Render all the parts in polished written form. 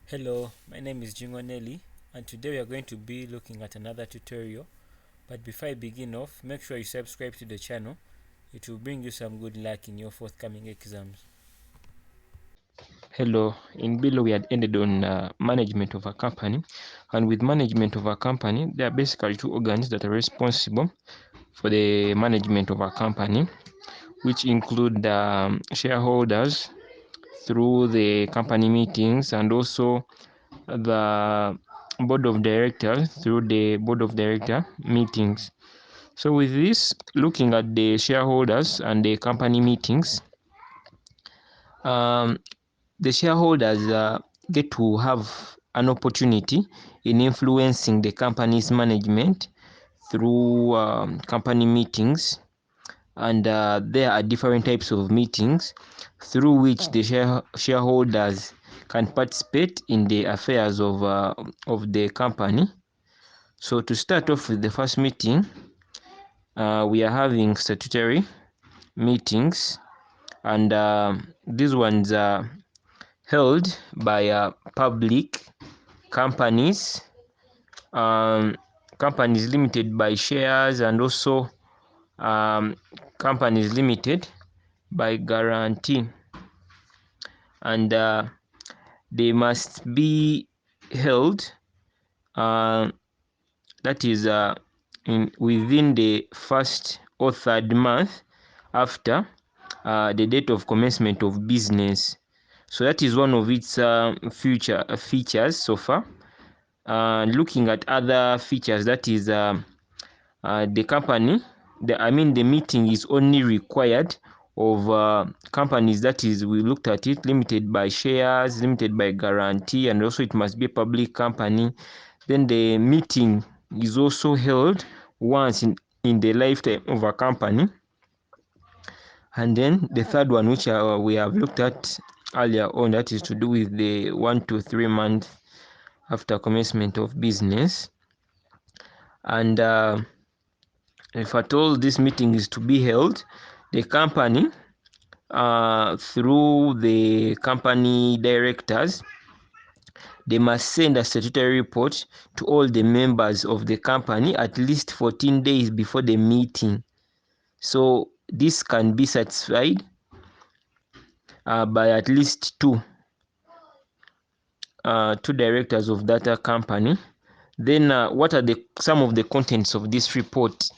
Hello, my name is Jingo Nelly, and today we are going to be looking at another tutorial. But before I begin off, make sure you subscribe to the channel. It will bring you some good luck in your forthcoming exams. Hello, in below we had ended on management of a company, and with management of a company, there are basically two organs that are responsible for the management of a company, which include shareholders through the company meetings and also the board of directors through the board of director meetings. So with this, looking at the shareholders and the company meetings, um, the shareholders get to have an opportunity in influencing the company's management through company meetings, and there are different types of meetings through which the shareholders can participate in the affairs of the company. So to start off with the first meeting, we are having statutory meetings, and these ones are held by public companies, um, companies limited by shares, and also um, companies limited by guarantee, and they must be held, uh, that is within the first or third month after the date of commencement of business. So that is one of its future features so far. Looking at other features, that is the company, the meeting is only required of companies, that is, we looked at it, limited by shares, limited by guarantee, and also it must be a public company. Then the meeting is also held once in the lifetime of a company. And then the third one, which we have looked at earlier on, that is to do with the 1 to 3 months after commencement of business. And if at all this meeting is to be held, the company, through the company directors, they must send a statutory report to all the members of the company at least 14 days before the meeting. So this can be satisfied by at least two directors of that company. Then what are some of the contents of this report?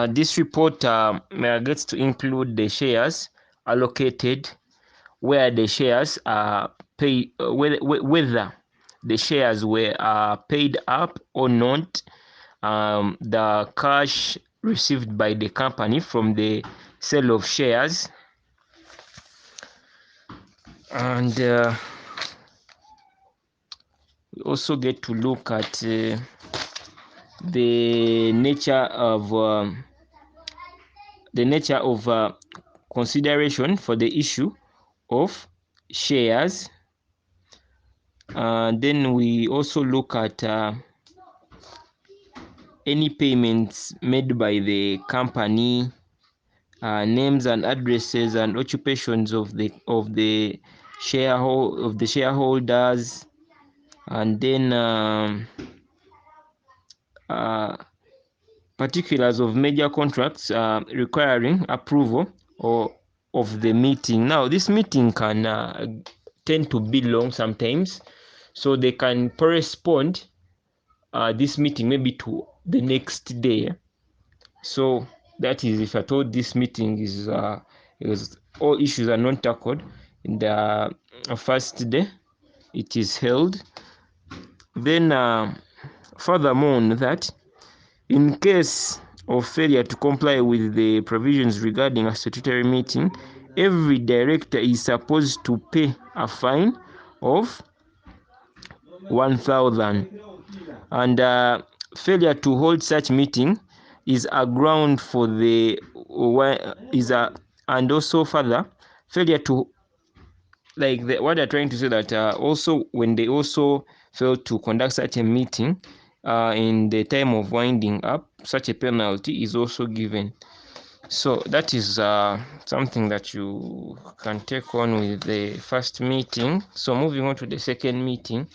This report gets to include the shares allocated, where the shares are paid, whether the shares were paid up or not, the cash received by the company from the sale of shares, and we also get to look at the nature of consideration for the issue of shares. Then we also look at any payments made by the company, names and addresses and occupations of the shareholders, and then uh, particulars of major contracts requiring approval or of the meeting. Now, this meeting can tend to be long sometimes, so they can correspond this meeting maybe to the next day. So that is if at all this meeting is all issues are not tackled in the first day it is held. Then furthermore on that, in case of failure to comply with the provisions regarding a statutory meeting, every director is supposed to pay a fine of 1,000, and failure to hold such meeting is a ground for the and also further failure to, what they're trying to say, that also when they also fail to conduct such a meeting in the time of winding up, such a penalty is also given. So that is something that you can take on with the first meeting. So moving on to the second meeting,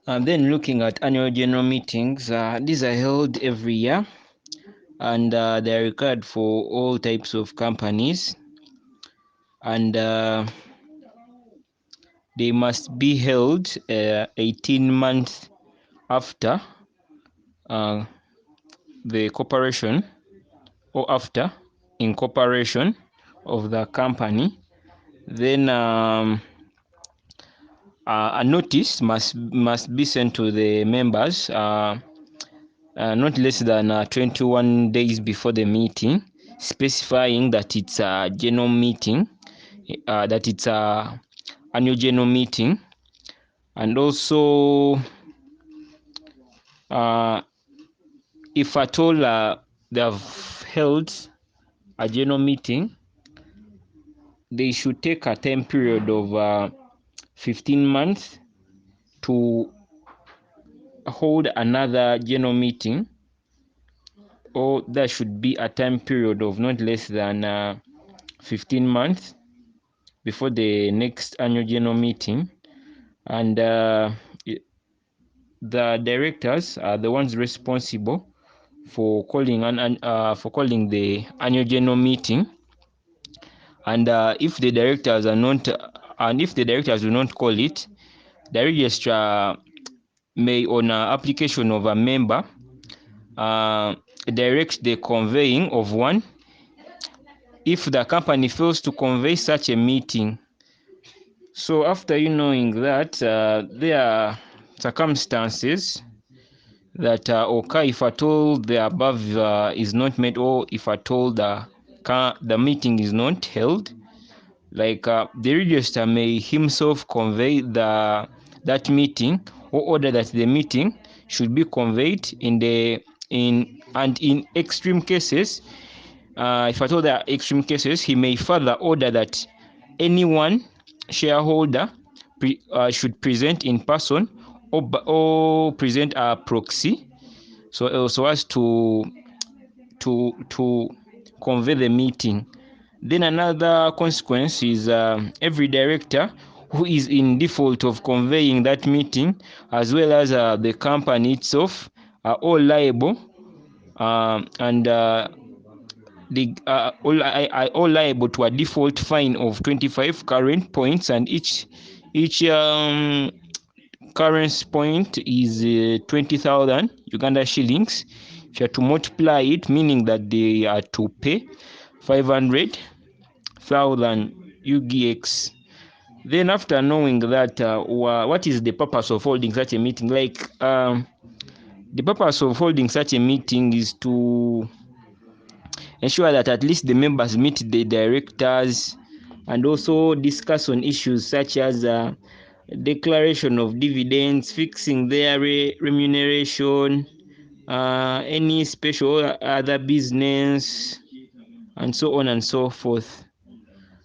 And then looking at annual general meetings, these are held every year, and they are required for all types of companies, and they must be held 18 months after the corporation or after incorporation of the company. Then a notice must be sent to the members not less than 21 days before the meeting, specifying that it's a general meeting, that it's a annual general meeting, and also if at all they have held a general meeting, they should take a time period of 15 months to hold another general meeting, or there should be a time period of not less than 15 months before the next annual general meeting. And the directors are the ones responsible for calling the annual general meeting. And if the directors are not and if the directors do not call it, the registrar may, on application of a member, direct the conveying of one. If the company fails to convey such a meeting, so after you knowing that, there are circumstances that occur if at all the above is not met, or if at all the meeting is not held. Like the register may himself convey that meeting, or order that the meeting should be conveyed in extreme cases. If at all there are extreme cases, he may further order that anyone shareholder should present in person, or present a proxy, so as to convey the meeting. Then another consequence is every director who is in default of conveying that meeting, as well as the company itself, are all liable, and all liable to a default fine of 25 current points, and each current point is 20,000 Uganda shillings. If you are to multiply it, meaning that they are to pay 500,000 UGX. Then after knowing that, what is the purpose of holding such a meeting? Like the purpose of holding such a meeting is to ensure that at least the members meet the directors, and also discuss on issues such as declaration of dividends, fixing their remuneration, any special other business, and so on and so forth.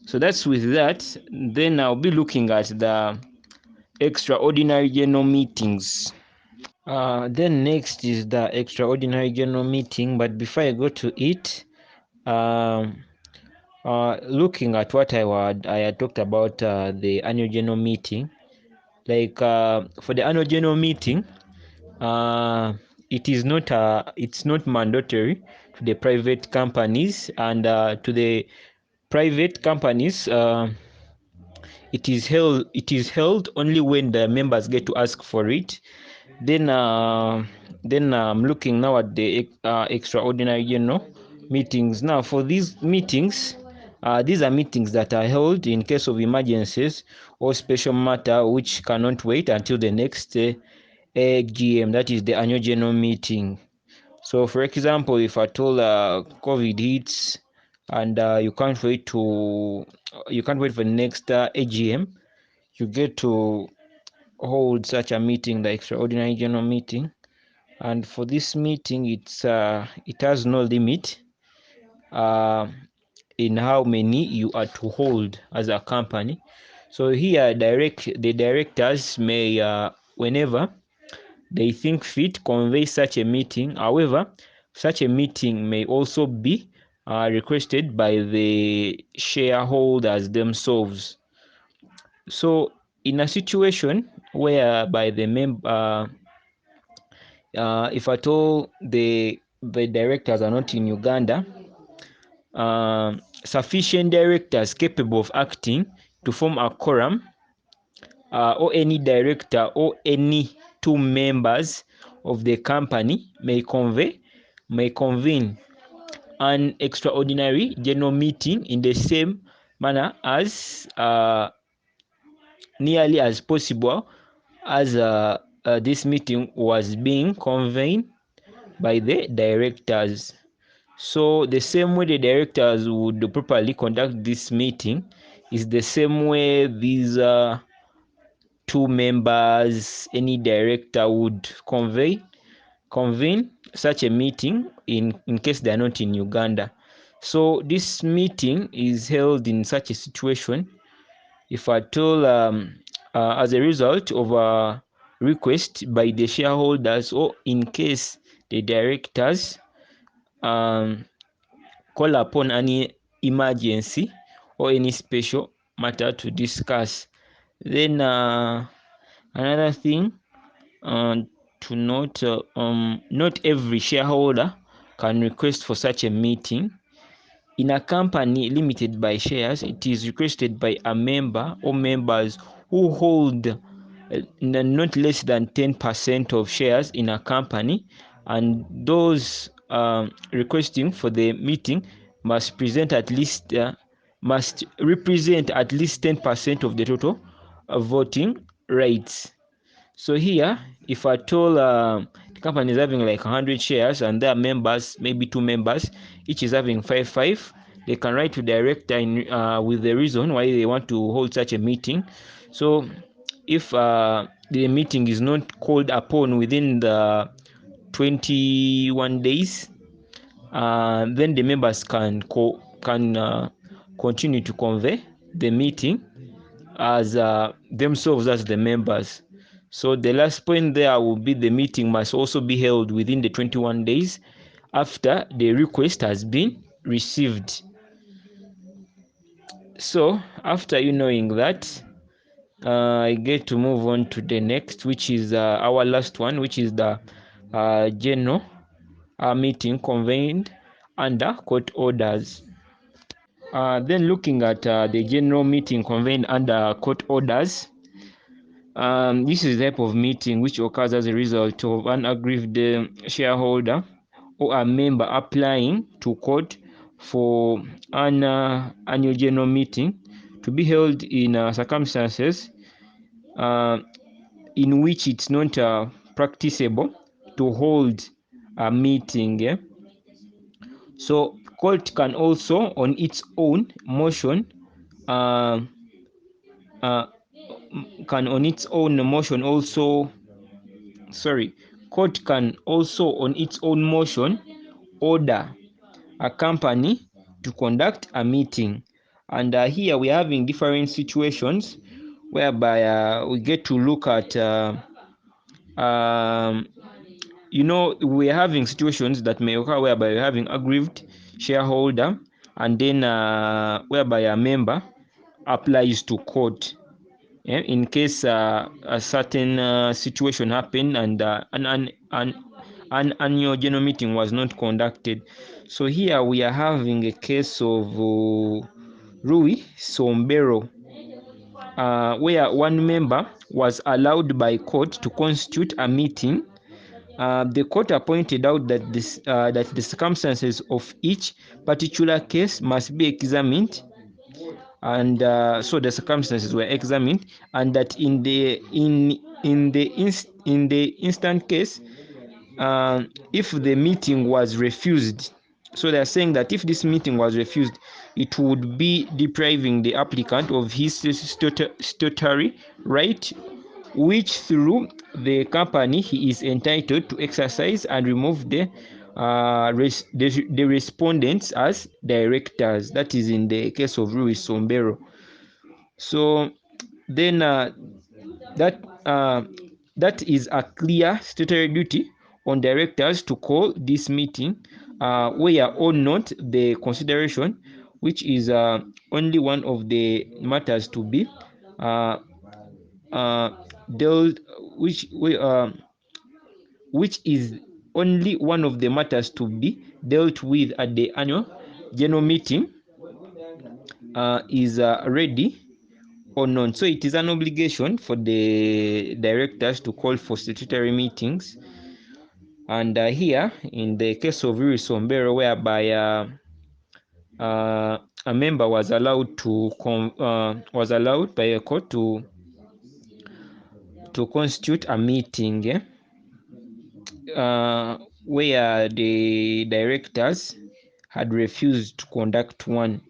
So that's with that. Then I'll be looking at the extraordinary general meetings. Then next is the extraordinary general meeting, but before I go to it, looking at what I had talked about the annual general meeting, like for the annual general meeting, it's not mandatory to the private companies, and to the private companies, it is held only when the members get to ask for it. Then I'm looking now at the extraordinary meetings. Now for these meetings, these are meetings that are held in case of emergencies or special matter which cannot wait until the next AGM, that is the annual general meeting. So for example, if at all COVID hits, and you can't wait for the next AGM, you get to hold such a meeting, the extraordinary general meeting. And for this meeting, it has no limit in how many you are to hold as a company. So here the directors may whenever they think fit convey such a meeting. However, such a meeting may also be requested by the shareholders themselves. So in a situation whereby the member, if at all the directors are not in Uganda, sufficient directors capable of acting to form a quorum, or any director or any two members of the company may convene an extraordinary general meeting in the same manner as nearly as possible as this meeting was being convened by the directors. So the same way the directors would properly conduct this meeting is the same way these two members, any director would convene such a meeting in case they are not in Uganda. So this meeting is held in such a situation if at all as a result of a request by the shareholders, or in case the directors call upon any emergency or any special matter to discuss. Then another thing to note, not every shareholder can request for such a meeting. In a company limited by shares, it is requested by a member or members who hold not less than 10% of shares in a company, and those requesting for the meeting must must represent at least 10% of the total voting rights. So here, if at all the company is having like 100 shares and their members, maybe two members, each is having 5, they can write to director with the reason why they want to hold such a meeting. So if the meeting is not called upon within the 21 days, then the members can continue to convey the meeting as themselves as the members. So the last point there will be the meeting must also be held within the 21 days after the request has been received. So after you knowing that, I get to move on to the next, which is our last one, which is the general meeting convened under court orders. Then looking at the general meeting convened under court orders, this is the type of meeting which occurs as a result of an aggrieved shareholder or a member applying to court for an annual general meeting to be held in circumstances in which it's not practicable to hold a meeting. Yeah? So court can also on its own motion court can also on its own motion order a company to conduct a meeting. And here we are having different situations whereby we get to look at we're having situations that may occur whereby we're having aggrieved shareholder, and then whereby a member applies to court in case a certain situation happened and an annual general meeting was not conducted. So here we are having a case of Rui Sombero, where one member was allowed by court to constitute a meeting. The court pointed out that that the circumstances of each particular case must be examined, and so the circumstances were examined, and that in the instant case, if the meeting was refused, so they are saying that if this meeting was refused, it would be depriving the applicant of his statutory right, which through the company he is entitled to exercise, and remove the respondents as directors. That is in the case of Rui Sombero. So then that is a clear statutory duty on directors to call this meeting, where or not the consideration, which is only one of the matters to be dealt which is only one of the matters to be dealt with at the annual general meeting is ready or none. So it is an obligation for the directors to call for statutory meetings. And here, in the case of Uri Sombero, whereby a member was allowed by a court to constitute a meeting where the directors had refused to conduct one.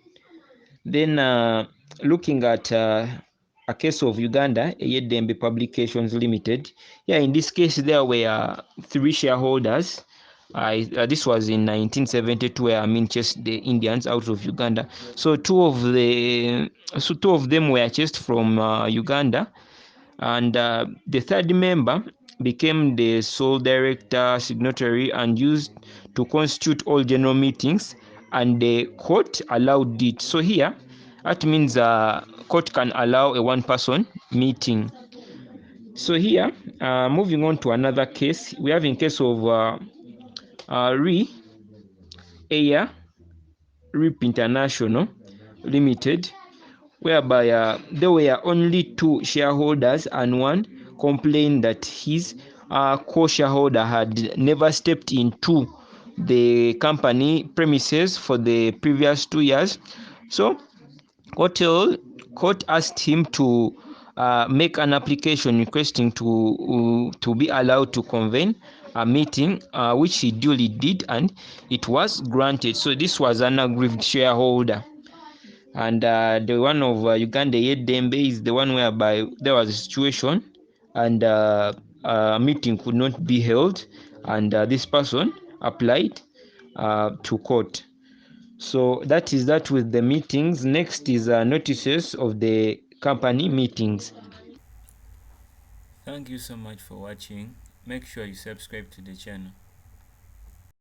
Then looking at a case of Uganda, Eyedembe Publications Limited. Yeah, in this case, there were 3 shareholders. This was in 1972, where Amin chased the Indians out of Uganda. So two of them were chased from Uganda, and the third member became the sole director signatory and used to constitute all general meetings, and the court allowed it. So here that means court can allow a one person meeting. So here moving on to another case, we have in case of Air Rip International Limited, whereby there were only 2 shareholders, and one complained that his co-shareholder had never stepped into the company premises for the previous 2 years. So court asked him to make an application requesting to be allowed to convene a meeting, which he duly did, and it was granted. So this was an aggrieved shareholder. And the one of Uganda Eyedembe is the one whereby there was a situation and a meeting could not be held, and this person applied to court. So that is that with the meetings. Next is notices of the company meetings. Thank you so much for watching. Make sure you subscribe to the channel.